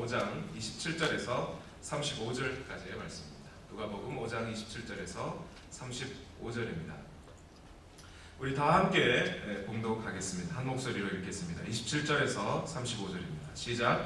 5장 27절에서 35절까지의 말씀입니다. 누가복음 5장 27절에서 35절입니다. 우리 다 함께 봉독하겠습니다. 한 목소리로 읽겠습니다. 27절에서 35절입니다. 시작.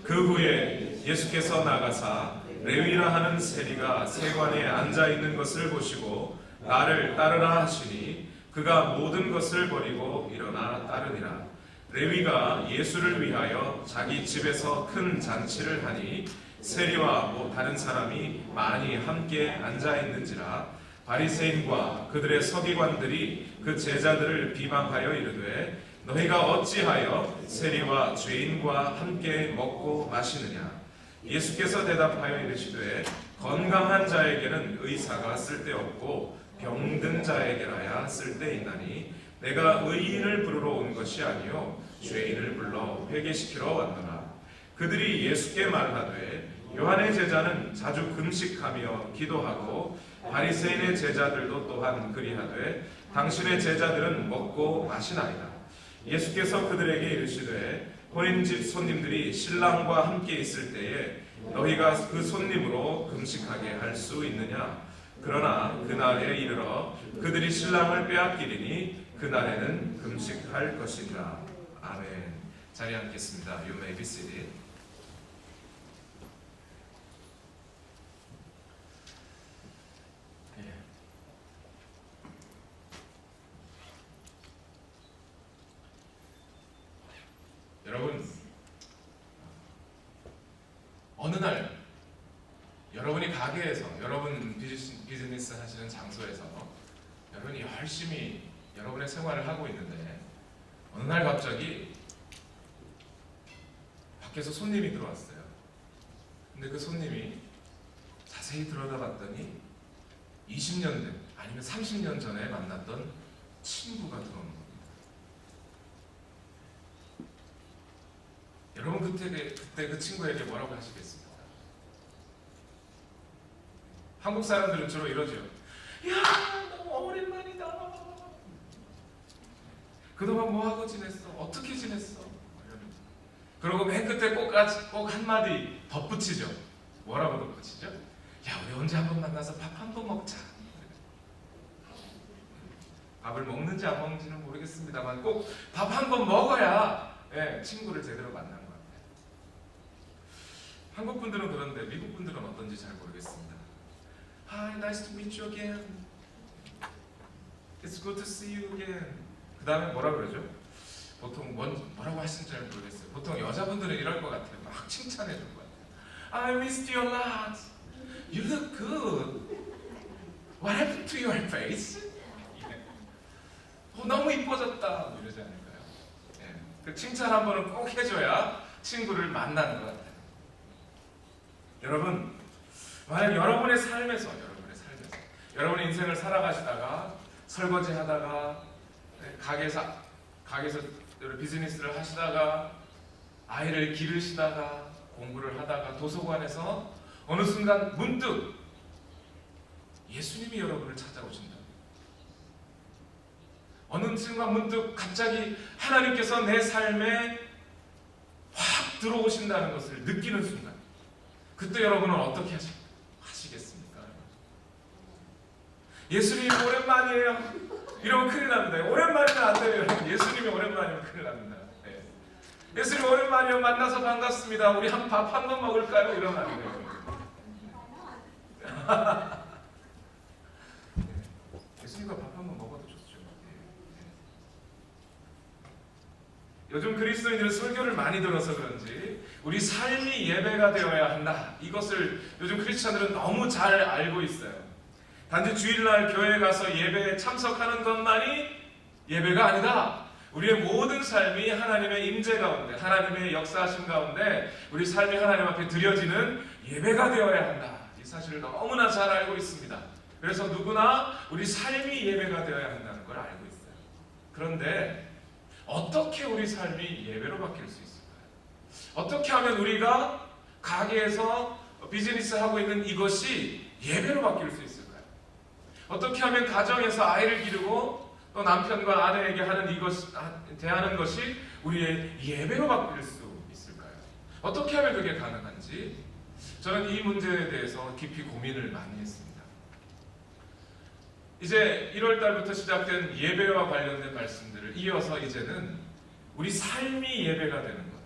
그 후에 예수께서 나가사 레위라 하는 세리가 세관에 앉아 있는 것을 보시고 나를 따르라 하시니 그가 모든 것을 버리고 일어나 따르니라. 레위가 예수를 위하여 자기 집에서 큰 잔치를 하니 세리와 다른 사람이 많이 함께 앉아 있는지라. 바리새인과 그들의 서기관들이 그 제자들을 비방하여 이르되 너희가 어찌하여 세리와 죄인과 함께 먹고 마시느냐. 예수께서 대답하여 이르시되 건강한 자에게는 의사가 쓸데없고 병든 자에게라야 쓸데있나니 내가 의인을 부르러 온 것이 아니요 죄인을 불러 회개시키러 왔노라. 그들이 예수께 말하되 요한의 제자는 자주 금식하며 기도하고 바리새인의 제자들도 또한 그리하되 당신의 제자들은 먹고 마시나이다. 예수께서 그들에게 이르시되 혼인집 손님들이 신랑과 함께 있을 때에 너희가 그 손님으로 금식하게 할 수 있느냐. 그러나 그날에 이르러 그들이 신랑을 빼앗기리니 그날에는 금식할 것이니라. 아멘. 자리에 앉겠습니다. You may be seated. 여러분, 어느 날 여러분이 가게에서, 여러분 비즈니스 하시는 장소에서 여러분이 열심히 여러분의 생활을 하고 있는데 어느 날 갑자기 밖에서 손님이 들어왔어요. 근데 그 손님이 자세히 들여다봤더니 20년 된, 아니면 30년 전에 만났던 친구가 들어오는 겁니다. 여러분 그때 그 친구에게 뭐라고 하시겠습니까? 한국 사람들은 주로 이러죠. 야, 너무 오랜만이다. 그동안 뭐하고 지냈어? 어떻게 지냈어? 그러고 맨 끝에 꼭 한마디 덧붙이죠. 뭐라고 덧붙이죠? 야, 우리 언제 한번 만나서 밥 한번 먹자. 밥을 먹는지 안 먹는지는 모르겠습니다만 꼭 밥 한번 먹어야 친구를 제대로 만난 것 같아요. 한국 분들은 그런데 미국 분들은 어떤지 잘 모르겠습니다. Hi, nice to meet you again. It's good to see you again. 그 다음에 뭐라 그러죠? 보통 뭐라고 하시는지 잘 모르겠어요. 보통 여자분들은 이럴 것 같아요. 막 칭찬해 줄 것 같아요. I missed you a lot. You look good. What happened to your face? 너무 이뻐졌다. 이러지 않을까요? 그 칭찬 한 번은 꼭 해줘야 친구를 만나는 것 같아요. 여러분, 만약 여러분의 삶에서 여러분의 인생을 살아가시다가 설거지 하다가 가게에서 비즈니스를 하시다가 아이를 기르시다가 공부를 하다가 도서관에서 어느 순간 문득 예수님이 여러분을 찾아오신다. 어느 순간 문득 갑자기 하나님께서 내 삶에 확 들어오신다는 것을 느끼는 순간, 그때 여러분은 어떻게 하시겠습니까? 예수님이 오랜만이에요. 이러면 큰일 납니다. 오랜만이면 안 돼요. 예수님이 오랜만이면 큰일 납니다. 예수님 오랜만이에요. 만나서 반갑습니다. 우리 밥 한 번 먹을까요? 이러면 안 돼요. 예수님과 밥 한 번 먹어도 좋죠. 요즘 그리스도인들은 설교를 많이 들어서 그런지 우리 삶이 예배가 되어야 한다. 이것을 요즘 크리스찬들은 너무 잘 알고 있어요. 단지 주일날 교회에 가서 예배에 참석하는 것만이 예배가 아니다. 우리의 모든 삶이 하나님의 임재 가운데, 하나님의 역사하심 가운데 우리 삶이 하나님 앞에 드려지는 예배가 되어야 한다. 이 사실을 너무나 잘 알고 있습니다. 그래서 누구나 우리 삶이 예배가 되어야 한다는 걸 알고 있어요. 그런데 어떻게 우리 삶이 예배로 바뀔 수 있을까요? 어떻게 하면 우리가 가게에서 비즈니스 하고 있는 이것이 예배로 바뀔 수 있을까요? 어떻게 하면 가정에서 아이를 기르고 또 남편과 아내에게 대하는 것이 우리의 예배로 바뀔 수 있을까요? 어떻게 하면 그게 가능한지 저는 이 문제에 대해서 깊이 고민을 많이 했습니다. 이제 1월 달부터 시작된 예배와 관련된 말씀들을 이어서 이제는 우리 삶이 예배가 되는 것,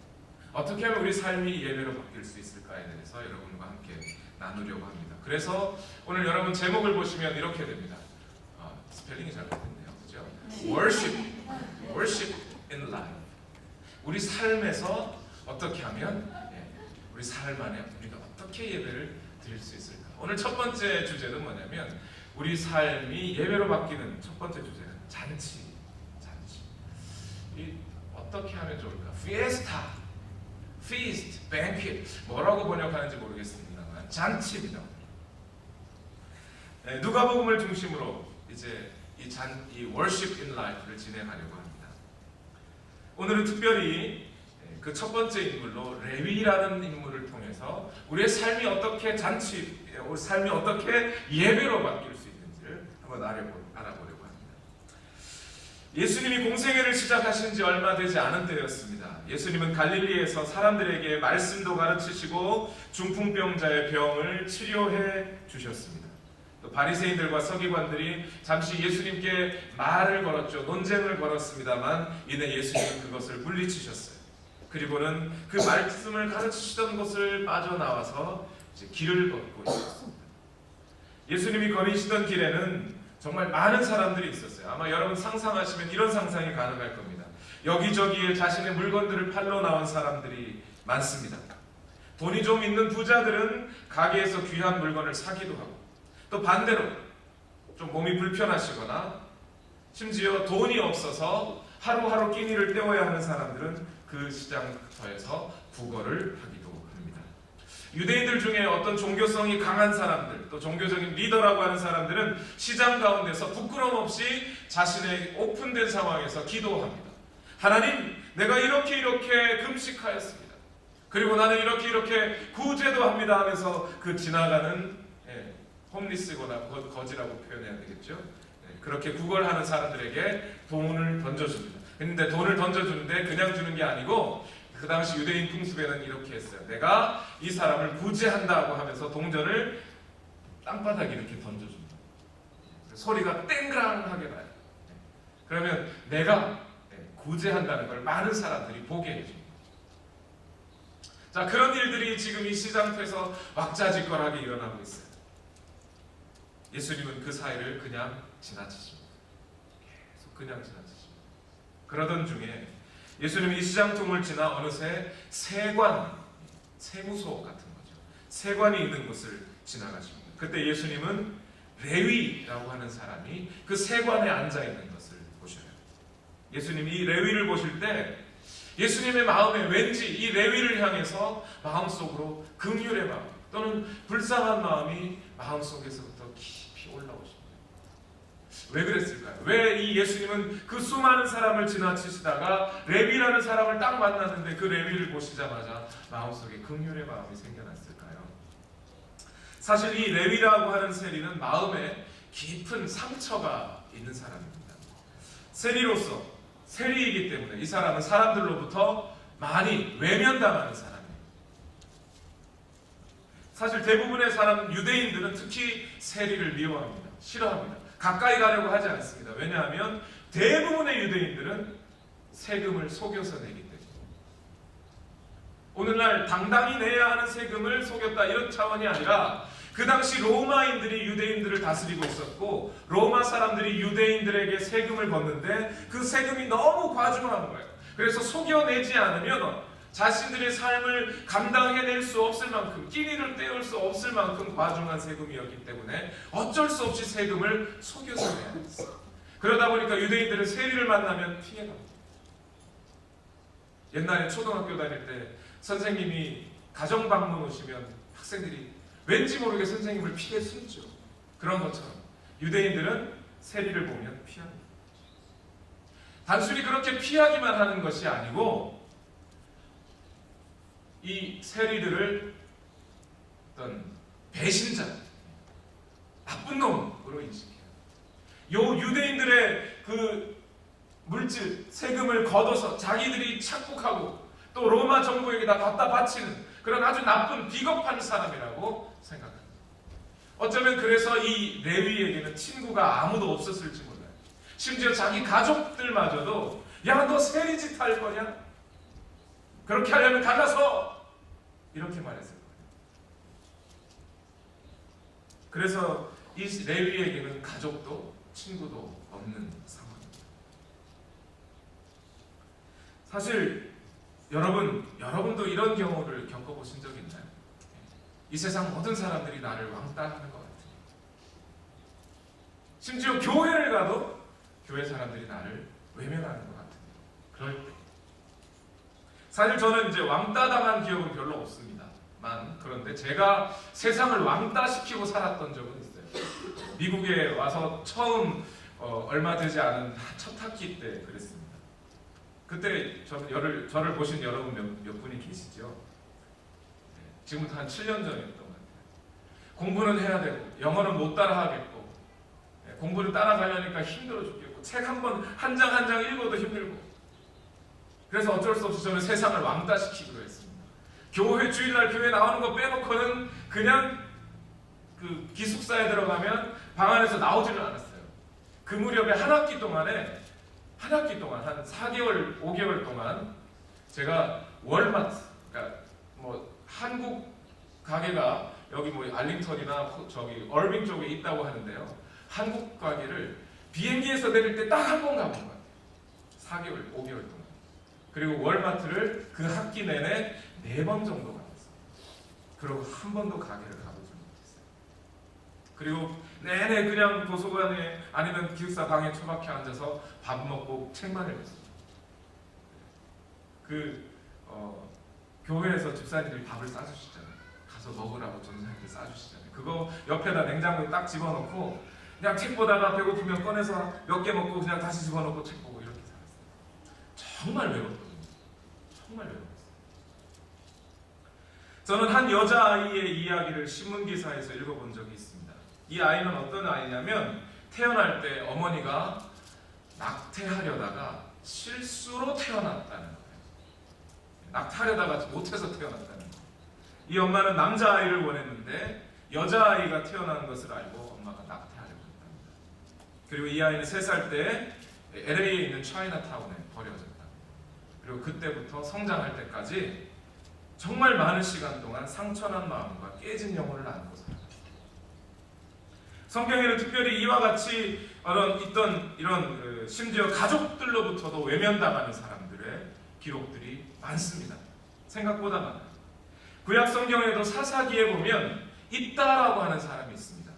어떻게 하면 우리 삶이 예배로 바뀔 수 있을까에 대해서 여러분과 함께 나누려고 합니다. 그래서 오늘 여러분 제목을 보시면 이렇게 됩니다. 스펠링이 잘못됐네요, 그죠? Worship in life. 우리 삶에서 어떻게 하면 우리 삶 안에 우리가 어떻게 예배를 드릴 수 있을까? 오늘 첫 번째 주제는 뭐냐면 우리 삶이 예배로 바뀌는 첫 번째 주제는 잔치. 이 어떻게 하면 좋을까? fiesta, feast, banquet 뭐라고 번역하는지 모르겠습니다만 잔치입니다. 누가복음을 중심으로 이제 이 worship in life를 진행하려고 합니다. 오늘은 특별히 그 첫 번째 인물로 레위라는 인물을 통해서 우리의 삶이 어떻게 우리 삶이 어떻게 예배로 바뀔 수 있는지를 한번 알아보려고 합니다. 예수님이 공생애를 시작하신 지 얼마 되지 않은 때였습니다. 예수님은 갈릴리에서 사람들에게 말씀도 가르치시고 중풍병자의 병을 치료해 주셨습니다. 또 바리새인들과 서기관들이 잠시 예수님께 말을 걸었죠. 논쟁을 걸었습니다만 이내 예수님은 그것을 물리치셨어요. 그리고는 그 말씀을 가르치시던 곳을 빠져나와서 이제 길을 걷고 있었습니다. 예수님이 거니시던 길에는 정말 많은 사람들이 있었어요. 아마 여러분 상상하시면 이런 상상이 가능할 겁니다. 여기저기에 자신의 물건들을 팔러 나온 사람들이 많습니다. 돈이 좀 있는 부자들은 가게에서 귀한 물건을 사기도 하고, 또 반대로 좀 몸이 불편하시거나 심지어 돈이 없어서 하루하루 끼니를 때워야 하는 사람들은 그 시장터에서 구걸을 하기도 합니다. 유대인들 중에 어떤 종교성이 강한 사람들, 또 종교적인 리더라고 하는 사람들은 시장 가운데서 부끄럼 없이 자신의 오픈된 상황에서 기도합니다. 하나님, 내가 이렇게 금식하였습니다. 그리고 나는 이렇게 구제도 합니다 하면서 그 지나가는 홈리스거나 거지라고 표현해야 되겠죠. 그렇게 구걸하는 사람들에게 돈을 던져줍니다. 근데 돈을 던져주는데 그냥 주는 게 아니고 그 당시 유대인 풍습에는 이렇게 했어요. 내가 이 사람을 구제한다고 하면서 동전을 땅바닥에 이렇게 던져줍니다. 소리가 땡그랑하게 나요. 그러면 내가 구제한다는 걸 많은 사람들이 보게 해줍니다. 자, 그런 일들이 지금 이 시장터에서 왁자지껄하게 일어나고 있어요. 예수님은 그 사이를 그냥 지나치십니다. 계속 그냥 지나치십니다. 그러던 중에 예수님이 이 시장통을 지나 어느새 세무소 같은 거죠. 세관이 있는 곳을 지나가십니다. 그때 예수님은 레위라고 하는 사람이 그 세관에 앉아 있는 것을 보셔요. 예수님이 이 레위를 보실 때 예수님의 마음에 왠지 이 레위를 향해서 마음속으로 긍휼의 마음 또는 불쌍한 마음이 마음속에서부터 깊이 올라오십니다. 왜 그랬을까요? 왜 이 예수님은 그 수많은 사람을 지나치시다가 레위라는 사람을 딱 만났는데 그 레위를 보시자마자 마음속에 긍휼의 마음이 생겨났을까요? 사실 이 레위라고 하는 세리는 마음에 깊은 상처가 있는 사람입니다. 세리이기 때문에 이 사람은 사람들로부터 많이 외면당하는 사람이에요. 사실 대부분의 유대인들은 특히 세리를 미워합니다. 싫어합니다. 가까이 가려고 하지 않습니다. 왜냐하면 대부분의 유대인들은 세금을 속여서 내기 때문에. 오늘날 당당히 내야 하는 세금을 속였다 이런 차원이 아니라 그 당시 로마인들이 유대인들을 다스리고 있었고 로마 사람들이 유대인들에게 세금을 걷는데 그 세금이 너무 과중한 거예요. 그래서 속여내지 않으면 자신들의 삶을 감당해낼 수 없을 만큼, 끼니를 때울 수 없을 만큼 과중한 세금이었기 때문에 어쩔 수 없이 세금을 속여서 내야 했어요. 그러다 보니까 유대인들은 세리를 만나면 피해갑니다. 옛날에 초등학교 다닐 때 선생님이 가정방문 오시면 학생들이 왠지 모르게 선생님을 피해 숨죠. 그런 것처럼 유대인들은 세리를 보면 피합니다. 단순히 그렇게 피하기만 하는 것이 아니고 이 세리들을 어떤 배신자, 나쁜 놈으로 인식해요. 요 유대인들의 그 물질, 세금을 걷어서 자기들이 착복하고 또 로마 정부에게다 갖다 바치는 그런 아주 나쁜 비겁한 사람이라고 생각합니다. 어쩌면 그래서 이 레위에게는 친구가 아무도 없었을지 몰라요. 심지어 자기 가족들마저도 야, 너 세리짓 할 거냐? 그렇게 하려면 갈라서 이렇게 말했을 거예요. 그래서 이 레위에게는 가족도 친구도 없는 상황입니다. 사실 여러분도 이런 경우를 겪어보신 적 있나요? 이 세상 모든 사람들이 나를 왕따하는 것 같아요. 심지어 교회를 가도 교회 사람들이 나를 외면하는 것 같아요. 그럴 때 사실 저는 이제 왕따당한 기억은 별로 없습니다만, 그런데 제가 세상을 왕따시키고 살았던 적은 있어요. 미국에 와서 처음 얼마 되지 않은 첫 학기 때 그랬습니다. 그때 저를 보신 여러분 몇 분이 계시죠? 지금부터 한 7년 전이었던 것 같아요. 공부는 해야 되고 영어는 못 따라 하겠고 공부를 따라가려니까 힘들어 죽겠고 책 한 장 한 장 읽어도 힘들고, 그래서 어쩔 수 없이 저는 세상을 왕따시키기로 했습니다. 교회 주일날 교회 나오는 거 빼놓고는 그냥 그 기숙사에 들어가면 방 안에서 나오지를 않았어요. 그 무렵에 한 학기 동안 한 4개월, 5개월 동안 제가 월마트, 그러니까 뭐 한국 가게가 여기 뭐 알링턴이나 저기 얼빙 쪽에 있다고 하는데요. 한국 가게를 비행기에서 내릴 때 딱 한 번 가본 것 같아요. 4개월, 5개월 동안. 그리고 월마트를 그 학기 내내 4번 정도 가봤어요. 그리고 한 번도 가게를 가보지 못했어요. 그리고 내내 그냥 도서관에 아니면 기숙사 방에 처박혀 앉아서 밥 먹고 책만 읽었어요. 교회에서 집사님들이 밥을 싸주시잖아요. 가서 먹으라고 전사님들 싸주시잖아요. 그거 옆에다 냉장고에 딱 집어넣고 그냥 책 보다가 배고프면 꺼내서 몇 개 먹고 그냥 다시 집어넣고 책 보고 이렇게 살았어요. 정말 외롭거든요. 정말 외로웠어요. 저는 한 여자아이의 이야기를 신문기사에서 읽어본 적이 있습니다. 이 아이는 어떤 아이냐면 태어날 때 어머니가 낙태하려다가 실수로 태어났다는 거예요. 낙태하려다가 못해서 태어났다는 거예요. 이 엄마는 남자아이를 원했는데 여자아이가 태어나는 것을 알고 엄마가 낙태하려고 했답니다. 그리고 이 아이는 3살 때 LA에 있는 차이나타운에 버려졌다. 그리고 그때부터 성장할 때까지 정말 많은 시간 동안 상처난 마음과 깨진 영혼을 안고 살았습니다. 성경에는 특별히 이와 같이 이런 심지어 가족들로부터도 외면당하는 사람들의 기록들이 많습니다. 생각보다 많아요. 구약 성경에도 사사기에 보면 입다라고 하는 사람이 있습니다.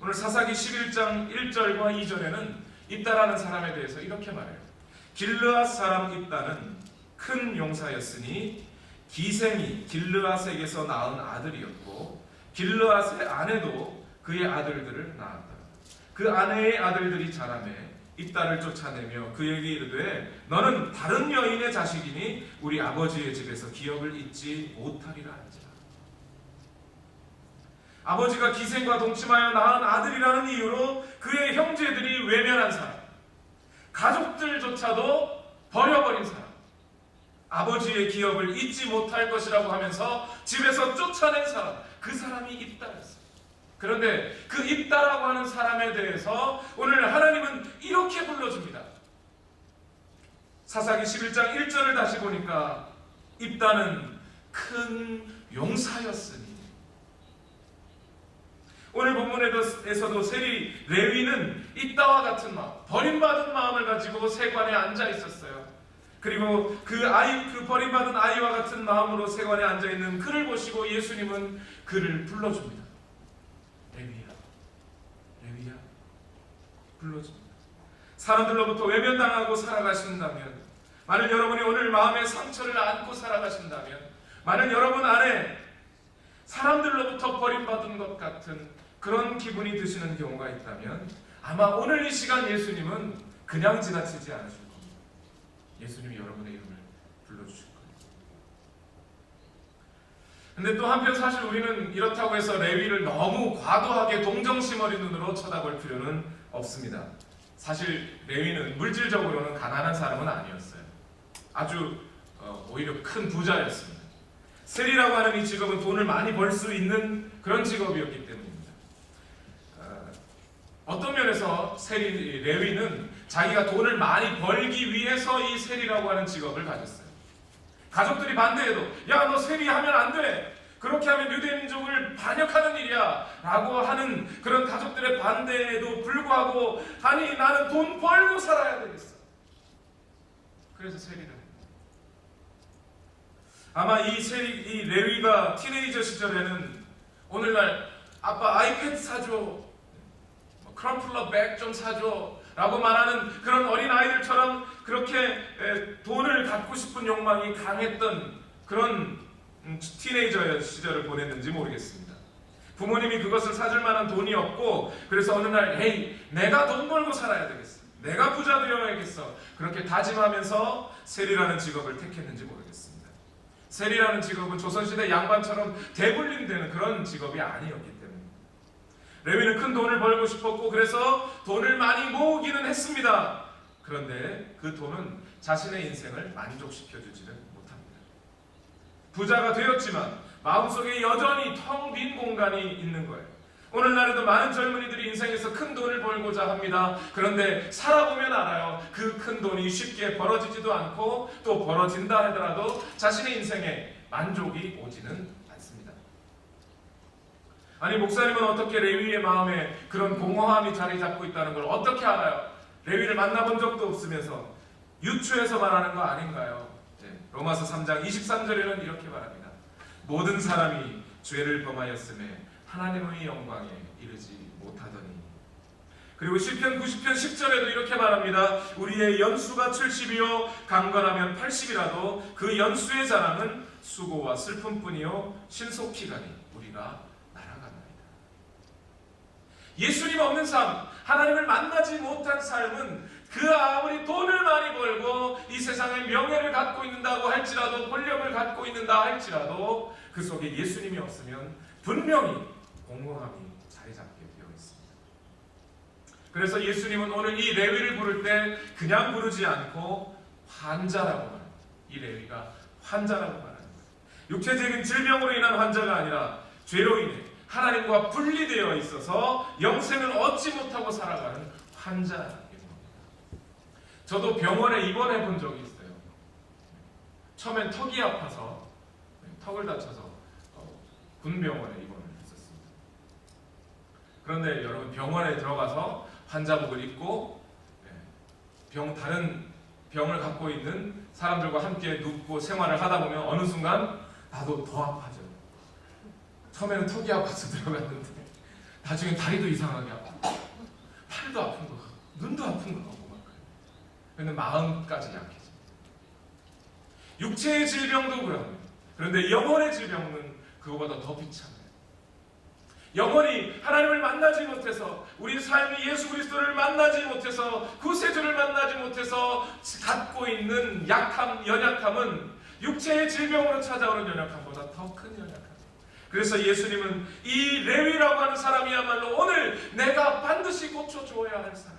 오늘 사사기 11장 1절과 2절에는 입다라는 사람에 대해서 이렇게 말해요. 길르앗 사람 입다는 큰 용사였으니 기셈이 길르앗에게서 낳은 아들이었고 길르앗의 아내도 그의 아들들을 낳았다. 그 아내의 아들들이 자라매 입다를 쫓아내며 그에게 이르되 너는 다른 여인의 자식이니 우리 아버지의 집에서 기업을 잊지 못하리라 한지라. 아버지가 기생과 동침하여 낳은 아들이라는 이유로 그의 형제들이 외면한 사람, 가족들조차도 버려버린 사람, 아버지의 기업을 잊지 못할 것이라고 하면서 집에서 쫓아낸 사람, 그 사람이 입다였어요. 그런데 그 입다라고 하는 사람에 대해서 오늘 하나님은 이렇게 불러줍니다. 사사기 11장 1절을 다시 보니까 입다는 큰 용사였으니, 오늘 본문에서도 세리 레위는 입다와 같은 마음, 버림받은 마음을 가지고 세관에 앉아 있었어요. 그리고 그 버림받은 아이와 같은 마음으로 세관에 앉아 있는 그를 보시고 예수님은 그를 불러줍니다. 레위야, 불러줍니다. 사람들로부터 외면당하고 살아가신다면, 만일 여러분이 오늘 마음의 상처를 안고 살아가신다면, 만일 여러분 안에 사람들로부터 버림받은 것 같은 그런 기분이 드시는 경우가 있다면 아마 오늘 이 시간 예수님은 그냥 지나치지 않으실 겁니다. 예수님이 여러분의 이름을 불러주실 거예요. 근데 또 한편 사실 우리는 이렇다고 해서 레위를 너무 과도하게 동정심 어린 눈으로 쳐다볼 필요는 없습니다. 사실 레위는 물질적으로는 가난한 사람은 아니었어요. 아주 오히려 큰 부자였습니다. 세리라고 하는 이 직업은 돈을 많이 벌 수 있는 그런 직업이었기 때문입니다. 어떤 면에서 레위는 자기가 돈을 많이 벌기 위해서 이 세리라고 하는 직업을 가졌어요. 가족들이 반대해도 야, 너 세리하면 안 돼. 그렇게 하면 유대민족을 반역하는 일이야 라고 하는 그런 가족들의 반대에도 불구하고 아니 나는 돈 벌고 살아야 되겠어. 그래서 세리를 합니다. 아마 이 레위가 티네이저 시절에는 오늘날 아빠 아이패드 사줘, 크럼플러 백 좀 사줘 라고 말하는 그런 어린아이들처럼 그렇게 돈을 갖고 싶은 욕망이 강했던 그런 티네이저 시절을 보냈는지 모르겠습니다. 부모님이 그것을 사줄 만한 돈이 없고 그래서 어느 날 에이 내가 돈 벌고 살아야 되겠어, 내가 부자 되어야겠어, 그렇게 다짐하면서 세리라는 직업을 택했는지 모르겠습니다. 세리라는 직업은 조선시대 양반처럼 대불림되는 그런 직업이 아니었기 때문입니다. 레위는 큰 돈을 벌고 싶었고 그래서 돈을 많이 모으기는 했습니다. 그런데 그 돈은 자신의 인생을 만족시켜주지는 못합니다. 부자가 되었지만 마음속에 여전히 텅 빈 공간이 있는 거예요. 오늘날에도 많은 젊은이들이 인생에서 큰 돈을 벌고자 합니다. 그런데 살아보면 알아요. 그 큰 돈이 쉽게 벌어지지도 않고 또 벌어진다 하더라도 자신의 인생에 만족이 오지는 않습니다. 아니 목사님은 어떻게 레위의 마음에 그런 공허함이 자리 잡고 있다는 걸 어떻게 알아요? 레위를 만나본 적도 없으면서 유추해서 말하는 거 아닌가요? 로마서 3장 23절에는 이렇게 말합니다. 모든 사람이 죄를 범하였음에 하나님의 영광에 이르지 못하더니. 그리고 시편 90편 10절에도 이렇게 말합니다. 우리의 연수가 70이요 강건하면 80이라도 그 연수의 자랑은 수고와 슬픔뿐이요 신속히 가니 우리가 날아갑니다. 예수님 없는 삶, 하나님을 만나지 못한 삶은 그 아무리 돈을 많이 벌고 이 세상에 명예를 갖고 있는다고 할지라도 권력을 갖고 있는다 할지라도 그 속에 예수님이 없으면 분명히 공허함이 자리 잡게 되어 있습니다. 그래서 예수님은 오늘 이 레위를 부를 때 그냥 부르지 않고 환자라고 말합니다. 이 레위가 환자라고 말합니다. 육체적인 질병으로 인한 환자가 아니라 죄로 인해 하나님과 분리되어 있어서 영생을 얻지 못하고 살아가는 환자인 겁니다. 저도 병원에 입원해 본 적이 있어요. 처음엔 턱이 아파서 턱을 다쳐서 군병원에 입원을 했었습니다. 그런데 여러분 병원에 들어가서 환자복을 입고 다른 병을 갖고 있는 사람들과 함께 눕고 생활을 하다 보면 어느 순간 나도 더 아파져요. 처음에는 턱이 아파서 들어갔는데 나중에 다리도 이상하게 아프고 팔도 아픈 거 같고 눈도 아픈 거 같고 막 그래요. 마음까지 약해집니다. 육체의 질병도 그럽니다. 그런데 영혼의 질병은 그거보다 더 비참해요. 영혼이 하나님을 만나지 못해서 우리 삶이 예수 그리스도를 만나지 못해서 구세주를 만나지 못해서 갖고 있는 약함, 연약함은 육체의 질병으로 찾아오는 연약함보다 더 큰 연약함. 그래서 예수님은 이 레위라고 하는 사람이야말로 오늘 내가 반드시 고쳐주어야 할 사람이다.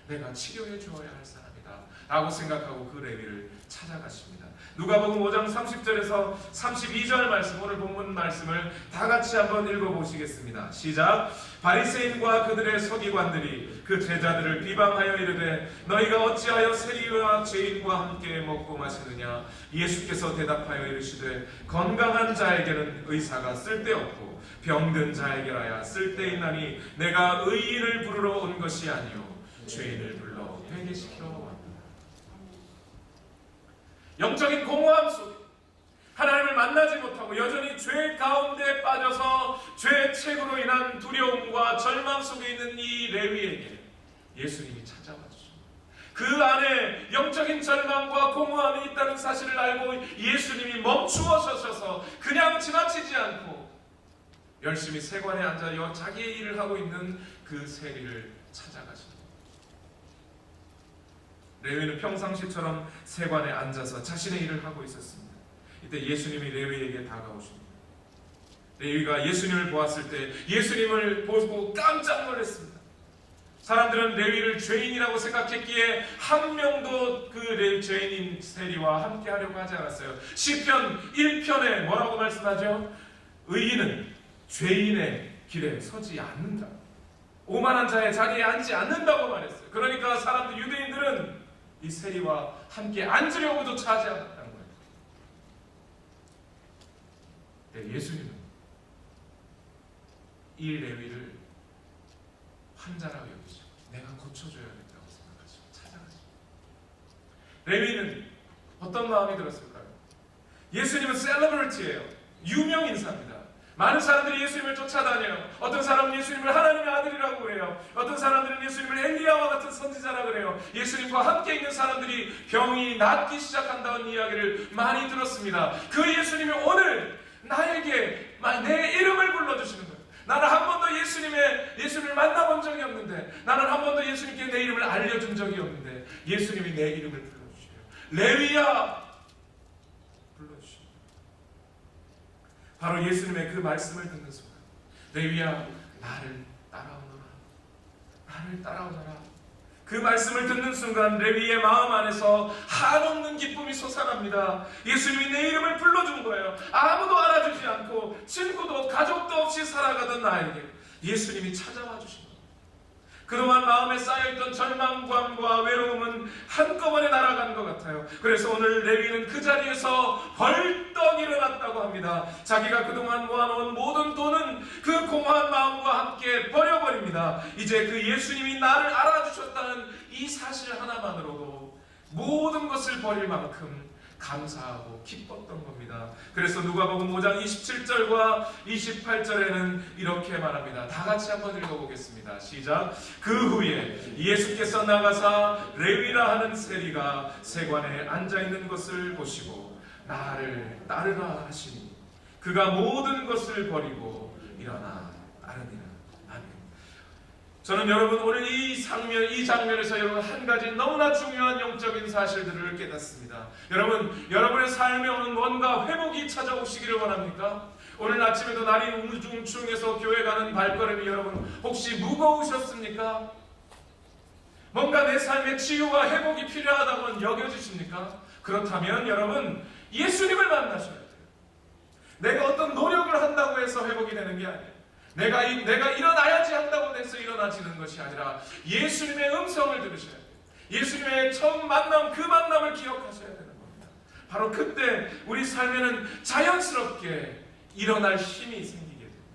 내가 치료해 주어야 할 사람이다 라고 생각하고 그 레위를 찾아가십니다. 누가복음 5장 30절에서 32절 말씀, 오늘 본문 말씀을 다 같이 한번 읽어보시겠습니다. 시작. 바리새인과 그들의 서기관들이 그 제자들을 비방하여 이르되 너희가 어찌하여 세리와 죄인과 함께 먹고 마시느냐. 예수께서 대답하여 이르시되 건강한 자에게는 의사가 쓸데없고 병든 자에게라야 쓸데있나니 내가 의인을 부르러 온 것이 아니요 죄인을 불러 회개시키러 왔다. 영적인 공허함 속에 하나님을 만나지 못하고 여전히 죄 가운데 빠져서 죄의 책으로 인한 두려움과 절망 속에 있는 이 레위에게 예수님이 찾아와 주십니다. 그 안에 영적인 절망과 공허함이 있다는 사실을 알고 예수님이 멈추어 서셔서 그냥 지나치지 않고 열심히 세관에 앉아 자기의 일을 하고 있는 그 세리를 찾아가십니다. 레위는 평상시처럼 세관에 앉아서 자신의 일을 하고 있었습니다. 이때 예수님이 레위에게 다가오십니다. 레위가 예수님을 보았을 때 예수님을 보고 깜짝 놀랐습니다. 사람들은 레위를 죄인이라고 생각했기에 한 명도 그 죄인인 세리와 함께 하려고 하지 않았어요. 시편 1편에 뭐라고 말씀하죠? 의인은 죄인의 길에 서지 않는다. 오만한 자의 자리에 앉지 않는다고 말했어요. 그러니까 사람들, 유대인들은 이 세리와 함께 앉으려고조차 하지 않았다는 거예요. 네, 예수님은 이 레위를 환자라고 여기죠. 내가 고쳐줘야겠다고 생각하시고 찾아가죠. 레위는 어떤 마음이 들었을까요? 예수님은 셀러브리티예요. 유명 인사입니다. 많은 사람들이 예수님을 쫓아다녀요. 어떤 사람은 예수님을 하나님의 아들이라고 그래요. 어떤 사람들은 예수님을 엘리야와 같은 선지자라고 그래요. 예수님과 함께 있는 사람들이 병이 낫기 시작한다는 이야기를 많이 들었습니다. 그 예수님이 오늘 나에게 내 이름을 불러주시는 거예요. 나는 한 번도 예수님을 만나본 적이 없는데, 나는 한 번도 예수님께 내 이름을 알려준 적이 없는데 예수님이 내 이름을 불러주셔요. 레위야 불러주십니다. 바로 예수님의 그 말씀을 듣는 순간, 레위야 나를 따라오너라, 나를 따라오너라, 그 말씀을 듣는 순간 레위의 마음 안에서 한없는 기쁨이 솟아납니다. 예수님이 내 이름을 불러준 거예요. 아무도 알아주지 않고 친구도 가족도 없이 살아가던 나에게 예수님이 찾아와 주신 거예요. 그동안 마음에 쌓여있던 절망감과 외로움은 한꺼번에 날아간 것 같아요. 그래서 오늘 레위는 그 자리에서 벌떡 일어났다고 합니다. 자기가 그동안 모아놓은 모든 돈은 그 공허한 마음과 함께 버려버립니다. 이제 그 예수님이 나를 알아주셨다는 이 사실 하나만으로도 모든 것을 버릴 만큼 감사하고 기뻤던 겁니다. 그래서 누가복음 5장 27절과 28절에는 이렇게 말합니다. 다 같이 한번 읽어보겠습니다. 시작. 그 후에 예수께서 나가사 레위라 하는 세리가 세관에 앉아있는 것을 보시고 나를 따르라 하시니 그가 모든 것을 버리고 일어나 따르니라. 저는 여러분 오늘 이 장면에서 여러분 한 가지 너무나 중요한 영적인 사실들을 깨닫습니다. 여러분의 삶에 오는 뭔가 회복이 찾아오시기를 원합니까? 오늘 아침에도 날이 웅중충해서 교회 가는 발걸음이 여러분 혹시 무거우셨습니까? 뭔가 내 삶의 치유와 회복이 필요하다고 여겨지십니까? 그렇다면 여러분 예수님을 만나셔야 돼요. 내가 어떤 노력을 한다고 해서 회복이 되는 게 아니에요. 내가 일어나야지 한다고 해서 일어나지는 것이 아니라 예수님의 음성을 들으셔야 돼요. 예수님의 처음 만남, 그 만남을 기억하셔야 되는 겁니다. 바로 그때 우리 삶에는 자연스럽게 일어날 힘이 생기게 됩니다.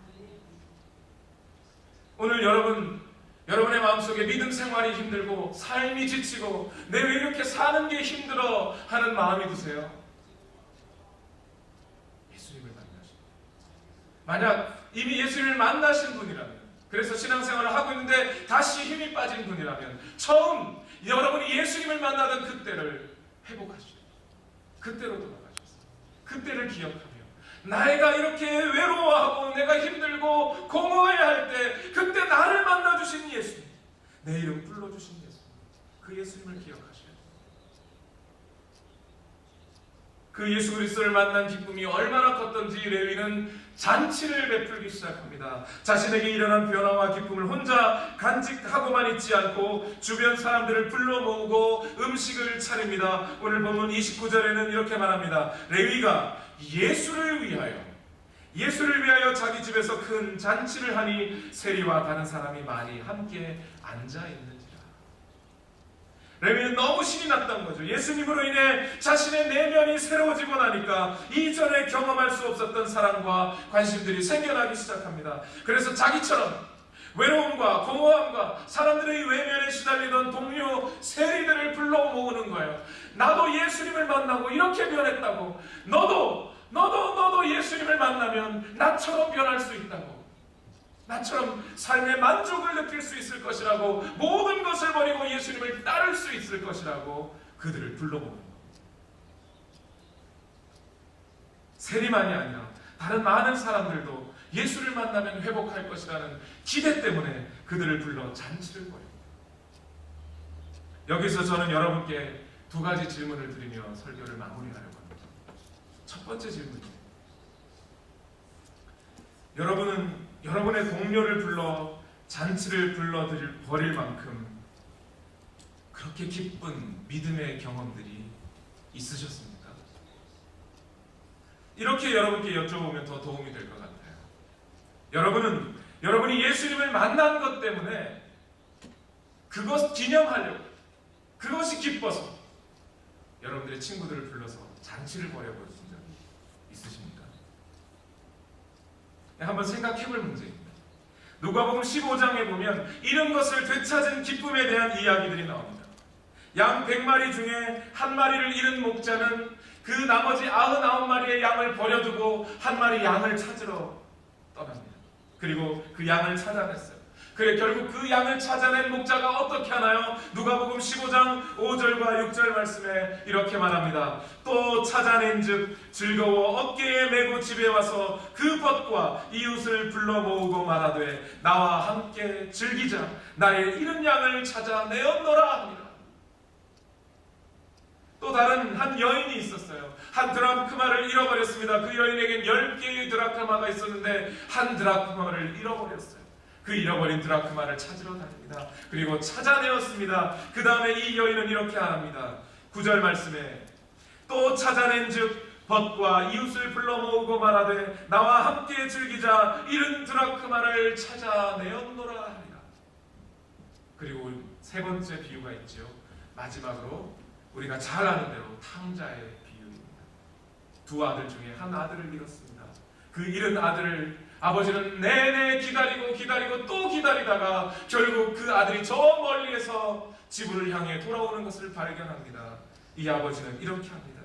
오늘 여러분의 마음속에 믿음 생활이 힘들고 삶이 지치고 내 왜 이렇게 사는 게 힘들어 하는 마음이 드세요? 예수님을 만나십시오. 만약 이미 예수님을 만나신 분이라면, 그래서 신앙생활을 하고 있는데 다시 힘이 빠진 분이라면 처음 여러분이 예수님을 만나던 그때를 회복하시죠. 그때로 돌아가셔서 그때를 기억하며 내가 이렇게 외로워하고 내가 힘들고 공허해할 때 그때 나를 만나주신 예수님, 내 이름 불러주신 예수님, 그 예수님을 기억하셔야 돼요. 그 예수 그리스도를 만난 기쁨이 얼마나 컸던지 레위는 잔치를 베풀기 시작합니다. 자신에게 일어난 변화와 기쁨을 혼자 간직하고만 있지 않고 주변 사람들을 불러 모으고 음식을 차립니다. 오늘 본문 29절에는 이렇게 말합니다. 레위가 예수를 위하여 자기 집에서 큰 잔치를 하니 세리와 다른 사람이 많이 함께 앉아있는지라. 레위는 너무 신이 났던 거죠. 예수님으로 인해 자신의 내면이 새로워지고 나니까 이전에 경험할 수 없었던 사랑과 관심들이 생겨나기 시작합니다. 그래서 자기처럼 외로움과 공허함과 사람들의 외면에 시달리던 동료 세리들을 불러 모으는 거예요. 나도 예수님을 만나고 이렇게 변했다고, 너도 예수님을 만나면 나처럼 변할 수 있다고, 나처럼 삶의 만족을 느낄 수 있을 것이라고, 모든 것을 버리고 예수님을 따를 수 있을 것이라고 그들을 불러모으는 겁니다. 세리만이 아니라 다른 많은 사람들도 예수를 만나면 회복할 것이라는 기대 때문에 그들을 불러 잔치를 벌입니다. 여기서 저는 여러분께 두 가지 질문을 드리며 설교를 마무리하려고 합니다. 첫 번째 질문입니다. 여러분은 여러분의 동료를 불러 잔치를 벌일 만큼 그렇게 기쁜 믿음의 경험들이 있으셨습니까? 이렇게 여러분께 여쭤보면 더 도움이 될 것 같아요. 여러분이 예수님을 만난 것 때문에 그것 기념하려고, 그것이 기뻐서 여러분들의 친구들을 불러서 잔치를 벌여보신 적이 있으십니까? 한번 생각해볼 문제입니다. 누가복음 15장에 보면 이런 것을 되찾은 기쁨에 대한 이야기들이 나옵니다. 양 100마리 중에 한 마리를 잃은 목자는 그 나머지 99마리의 양을 버려두고 한 마리 양을 찾으러 떠납니다. 그리고 그 양을 찾아냈어요. 그래 결국 그 양을 찾아낸 목자가 어떻게 하나요? 누가복음 15장 5절과 6절 말씀에 이렇게 말합니다. 또 찾아낸즉 즐거워 어깨에 메고 집에 와서 그 벗과 이웃을 불러 모으고 말하되 나와 함께 즐기자. 나의 잃은 양을 찾아 내었노라 합니다. 또 다른 한 여인이 있었어요. 한 드라크마를 잃어버렸습니다. 그 여인에겐 10개의 드라크마가 있었는데 한 드라크마를 잃어버렸어요. 그 잃어버린 드라크마를 찾으러 다닙니다. 그리고 찾아내었습니다. 그 다음에 이 여인은 이렇게 합니다. 9절 말씀에 또 찾아낸즉 벗과 이웃을 불러 모으고 말하되 나와 함께 즐기자. 잃은 드라크마를 찾아내었노라 하리라. 그리고 세 번째 비유가 있죠. 마지막으로 우리가 잘 아는 대로 탕자의 비유입니다. 두 아들 중에 한 아들을 잃었습니다. 그 잃은 아들을 아버지는 내내 기다리고 또 기다리다가 결국 그 아들이 저 멀리에서 집을 향해 돌아오는 것을 발견합니다. 이 아버지는 이렇게 합니다.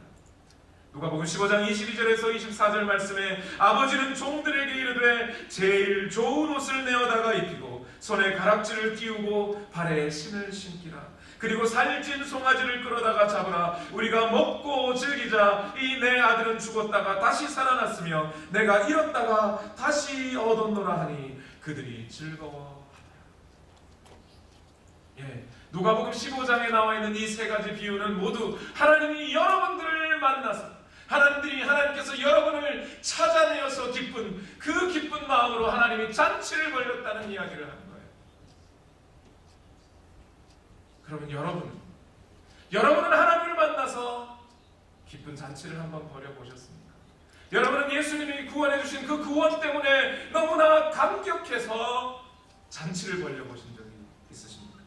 누가복음 15장 22절에서 24절 말씀에 아버지는 종들에게 이르되 제일 좋은 옷을 내어다가 입히고 손에 가락지를 끼우고 발에 신을 신기라. 그리고 살찐 송아지를 끌어다가 잡으라. 우리가 먹고 즐기자. 이 내 아들은 죽었다가 다시 살아났으며 내가 잃었다가 다시 얻었노라 하니 그들이 즐거워하더라. 누가복음 15장에 나와 있는 이 세 가지 비유는 모두 하나님이 여러분들을 만나서 하나님께서 여러분을 찾아내어서 기쁜 그 기쁜 마음으로 하나님이 잔치를 벌였다는 이야기를 하는 거예요. 그러면 여러분은 하나님을 만나서 기쁜 잔치를 한번 벌여보셨습니까? 여러분은 예수님이 구원해 주신 그 구원 때문에 너무나 감격해서 잔치를 벌여보신 적이 있으십니까?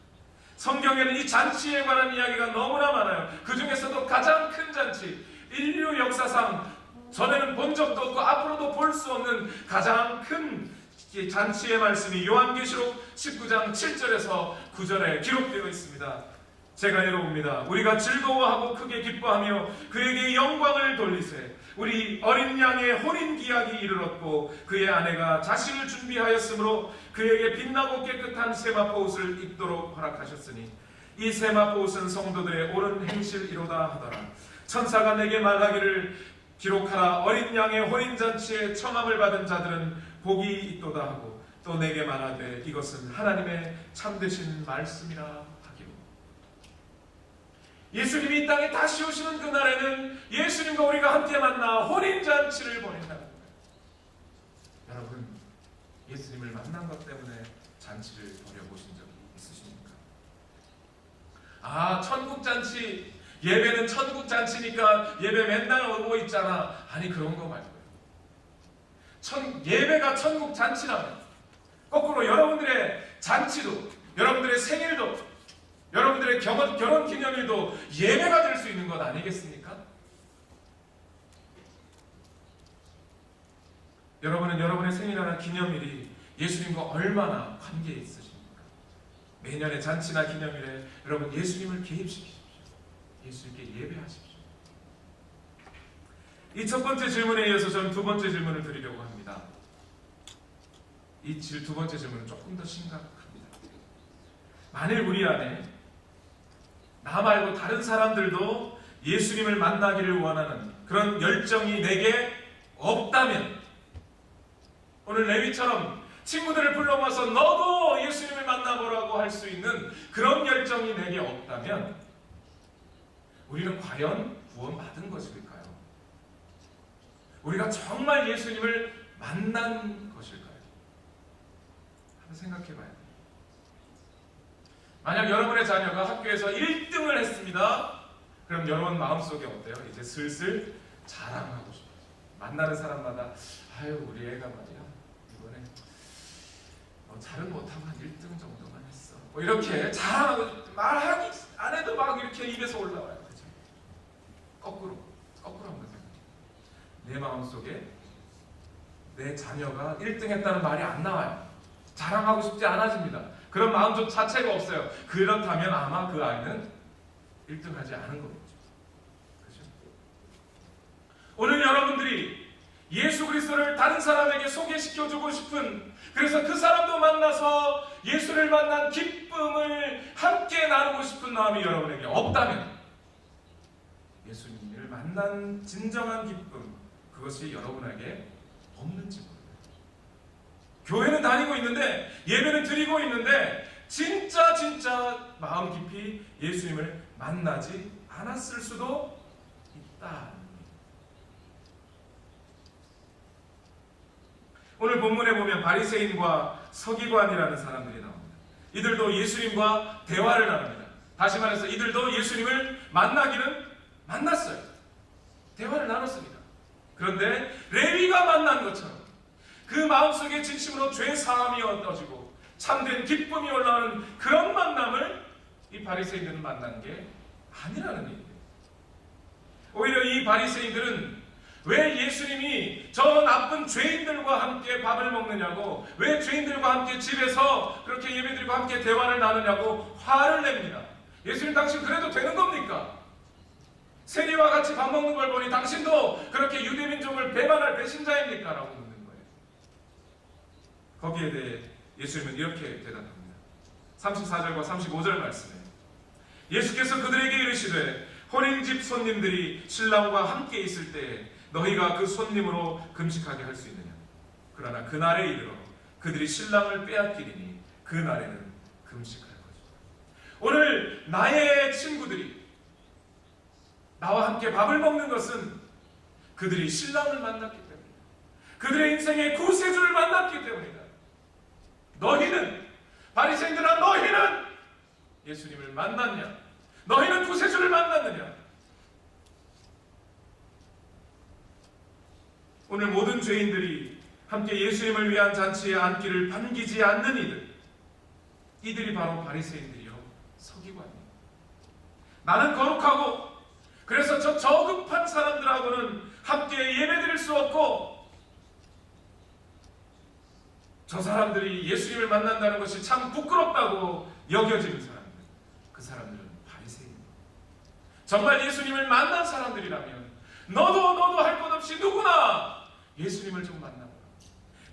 성경에는 이 잔치에 관한 이야기가 너무나 많아요. 그 중에서도 가장 큰 잔치, 인류 역사상 전에는 본 적도 없고 앞으로도 볼 수 없는 가장 큰 잔치의 말씀이 요한계시록 19장 7절에서 9절에 기록되어 있습니다. 제가 읽어봅니다. 우리가 즐거워하고 크게 기뻐하며 그에게 영광을 돌리세. 우리 어린 양의 혼인기약이 이르렀고 그의 아내가 자신을 준비하였으므로 그에게 빛나고 깨끗한 세마포 옷을 입도록 허락하셨으니 이 세마포 옷은 성도들의 옳은 행실이로다 하더라. 천사가 내게 말하기를 기록하라. 어린 양의 혼인잔치에 청함을 받은 자들은 복이 있도다 하고 또 내게 말하되 이것은 하나님의 참되신 말씀이라 하기로. 예수님이 이 땅에 다시 오시는 그날에는 예수님과 우리가 함께 만나 혼인잔치를 벌인다는 거예요. 여러분, 예수님을 만난 것 때문에 잔치를 벌여보신 적이 있으십니까? 천국잔치, 예배는 천국잔치니까 예배 맨날 오고 있잖아. 아니, 그런 거 말고요. 예배가 천국 잔치라면 거꾸로 여러분들의 잔치도, 여러분들의 생일도, 여러분들의 결혼 기념일도 예배가 될 수 있는 것 아니겠습니까? 여러분은 여러분의 생일이나 기념일이 예수님과 얼마나 관계에 있으십니까? 매년의 잔치나 기념일에 여러분 예수님을 개입시키십시오. 예수님께 예배하십시오. 이 첫 번째 질문에 이어서 저는 두 번째 질문을 드리려고 합니다. 이 두 번째 질문은 조금 더 심각합니다. 만일 우리 안에 나 말고 다른 사람들도 예수님을 만나기를 원하는 그런 열정이 내게 없다면, 오늘 레위처럼 친구들을 불러 모아서 너도 예수님을 만나보라고 할 수 있는 그런 열정이 내게 없다면 우리는 과연 구원받은 것일까요? 우리가 정말 예수님을 만난 것일까요? 한번 생각해 봐야 돼요. 만약 여러분의 자녀가 학교에서 1등을 했습니다. 그럼 여러분 마음속에 어때요? 이제 슬슬 자랑하고 싶어요. 만나는 사람마다 아유 우리 애가 말이야 이번에 잘은 못하고 한 1등 정도만 했어. 뭐 이렇게 자랑하고 말하기 안 해도 막 이렇게 입에서 올라와요. 그죠? 거꾸로 한번 생각해요. 내 마음속에 내 자녀가 1등 했다는 말이 안 나와요. 자랑하고 싶지 않아집니다. 그런 마음 자체가 없어요. 그렇다면 아마 그 아이는 1등 하지 않은 거겠죠. 그죠? 오늘 여러분들이 예수 그리스도를 다른 사람에게 소개시켜주고 싶은, 그래서 그 사람도 만나서 예수를 만난 기쁨을 함께 나누고 싶은 마음이 여러분에게 없다면 예수님을 만난 진정한 기쁨, 그것이 여러분에게 없는지 모릅니다. 교회는 다니고 있는데 예배는 드리고 있는데 진짜 마음 깊이 예수님을 만나지 않았을 수도 있다. 오늘 본문에 보면 바리새인과 서기관이라는 사람들이 나옵니다. 이들도 예수님과 대화를 나눕니다. 다시 말해서 이들도 예수님을 만났어요. 대화를 나눴습니다. 그런데 레위가 만난 것처럼 그 마음속에 진심으로 죄 사함이 얻어지고 참된 기쁨이 올라오는 그런 만남을 이 바리새인들은 만난 게 아니라는 얘기예요. 오히려 이 바리새인들은 왜 예수님이 저 나쁜 죄인들과 함께 밥을 먹느냐고, 왜 죄인들과 함께 집에서 그렇게 예배드리고 함께 대화를 나누냐고 화를 냅니다. 예수님 당신 그래도 되는 겁니까? 세리와 같이 밥 먹는 걸 보니 당신도 그렇게 유대민족을 배반할 배신자입니까? 라고 묻는 거예요. 거기에 대해 예수님은 이렇게 대답합니다. 34절과 35절 말씀에 예수께서 그들에게 이르시되 혼인집 손님들이 신랑과 함께 있을 때에 너희가 그 손님으로 금식하게 할 수 있느냐? 그러나 그날에 이르러 그들이 신랑을 빼앗기리니 그날에는 금식할 것이다. 오늘 나의 친구들이 나와 함께 밥을 먹는 것은 그들이 신랑을 만났기 때문이다. 그들의 인생의 구세주를 만났기 때문이다. 너희는, 바리새인들아, 너희는 예수님을 만났냐? 너희는 구세주를 만났느냐? 오늘 모든 죄인들이 함께 예수님을 위한 잔치에 앉기를 반기지 않는 이들이 바로 바리새인들이요 서기관이에요. 나는 거룩하고 그래서 저 저급한 사람들하고는 함께 예배드릴 수 없고, 저 사람들이 예수님을 만난다는 것이 참 부끄럽다고 여겨지는 사람들, 그 사람들은 바리새인입니다. 정말 예수님을 만난 사람들이라면 너도 할 것 없이 누구나 예수님을 좀 만나보라.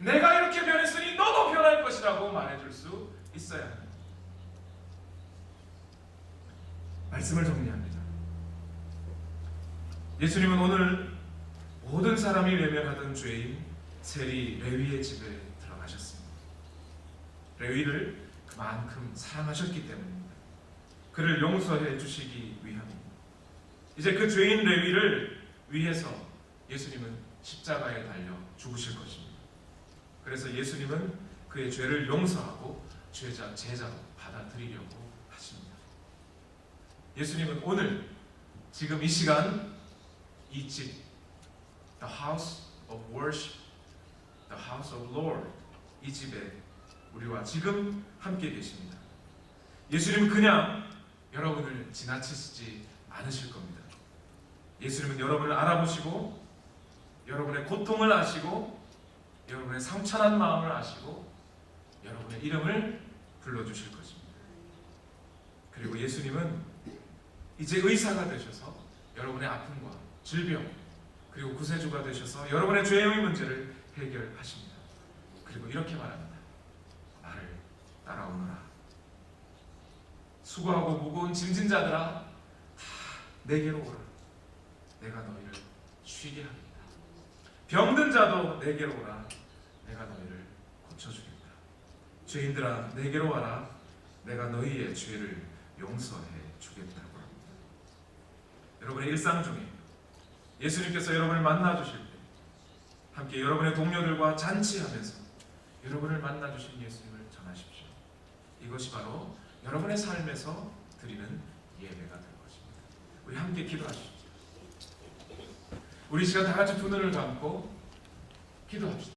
내가 이렇게 변했으니 너도 변할 것이라고 말해줄 수 있어야 합니다. 말씀을 정리합니다. 예수님은 오늘 모든 사람이 외면하던 죄인 세리 레위의 집에 들어가셨습니다. 레위를 그만큼 사랑하셨기 때문입니다. 그를 용서해 주시기 위함입니다. 이제 그 죄인 레위를 위해서 예수님은 십자가에 달려 죽으실 것입니다. 그래서 예수님은 그의 죄를 용서하고 제자로 받아들이려고 하십니다. 예수님은 오늘 지금 이 시간 이 집, the house of worship, the house of Lord, 이 집에 우리와 지금 함께 계십니다. 예수님은 그냥 여러분을 지나치시지 않으실 겁니다. 예수님은 여러분을 알아보시고 여러분의 고통을 아시고 여러분의 상처난 마음을 아시고 여러분의 이름을 불러주실 것입니다. 그리고 예수님은 이제 의사가 되셔서 여러분의 아픔과 질병 그리고 구세주가 되셔서 여러분의 죄의 문제를 해결하십니다. 그리고 이렇게 말합니다. 나를 따라오너라. 수고하고 무거운 짐진 자들아 다 내게로 오라. 내가 너희를 쉬게 하겠다. 병든 자도 내게로 오라. 내가 너희를 고쳐주겠다. 죄인들아 내게로 와라. 내가 너희의 죄를 용서해 주겠다고 합니다. 여러분의 일상 중에 예수님께서 여러분을 만나주실 때 함께 여러분의 동료들과 잔치하면서 여러분을 만나주신 예수님을 전하십시오. 이것이 바로 여러분의 삶에서 드리는 예배가 될 것입니다. 우리 함께 기도하시죠. 우리 시간 다 같이 두 눈을 감고 기도합시다.